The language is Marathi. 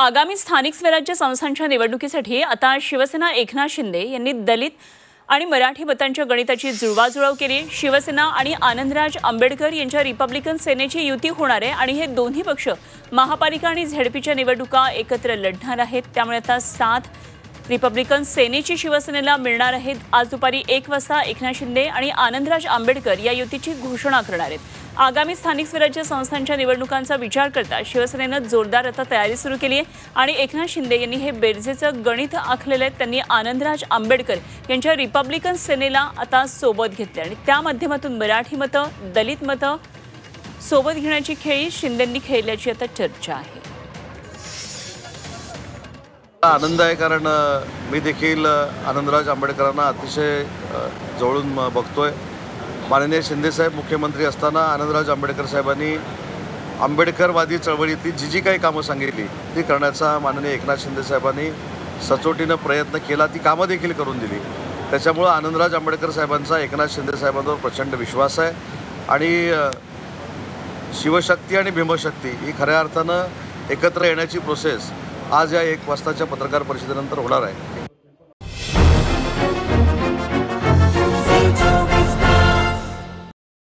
आगामी स्थानिक स्वराज्य संस्थांच्या निवडणुकीसाठी आता शिवसेना एकनाथ शिंदे यांनी दलित आणि मराठी मतांच्या गणिताची जुळवाजुळव केली। शिवसेना आणि आनंदराज आंबेडकर यांच्या रिपब्लिकन सेनेची युती होणार आहे आणि हे दोन्ही पक्ष महापालिका आणि झेडपीच्या निवडणुका एकत्र लढणार आहेत। त्यामुळे आता 7 रिपब्लिकन सेनेची शिवसेनेला मिळणार आहेत। आज दुपारी 1 वाजता एकनाथ शिंदे आणि आनंदराज आंबेडकर या युतीची घोषणा करणार आहेत। आगामी स्थानिक स्वराज्य संस्थांच्या निवडणुकांचा विचार करता शिवसेनेनं जोरदार आता तयारी सुरू केली आहे आणि एकनाथ शिंदे यांनी हे बेरजेचं गणित आखलेलं आहे। त्यांनी आनंदराज आंबेडकर यांच्या रिपब्लिकन सेनेला आता सोबत घेतले आणि त्या माध्यमातून मराठी मतं, दलित मतं सोबत घेण्याची खेळी शिंदेंनी खेळल्याची आता चर्चा आहे। आनंद आहे कारण मी देखील आनंदराज आंबेडकरांना अतिशय जवळून बघतोय। माननीय शिंदेसाहेब मुख्यमंत्री असताना आनंदराज आंबेडकर साहेबांनी आंबेडकरवादी चळवळीतली जी काही कामं सांगितली ती करण्याचा माननीय एकनाथ शिंदे साहेबांनी सचोटीनं प्रयत्न केला, ती कामं देखील करून दिली। त्याच्यामुळं आनंदराज आंबेडकर साहेबांचा एकनाथ शिंदे साहेबांवर प्रचंड विश्वास आहे आणि शिवशक्ती आणि भीमशक्ती ही खऱ्या अर्थानं एकत्र येण्याची प्रोसेस आज या 1 वाजताच्या पत्रकार परिषदेनंतर होणार आहे।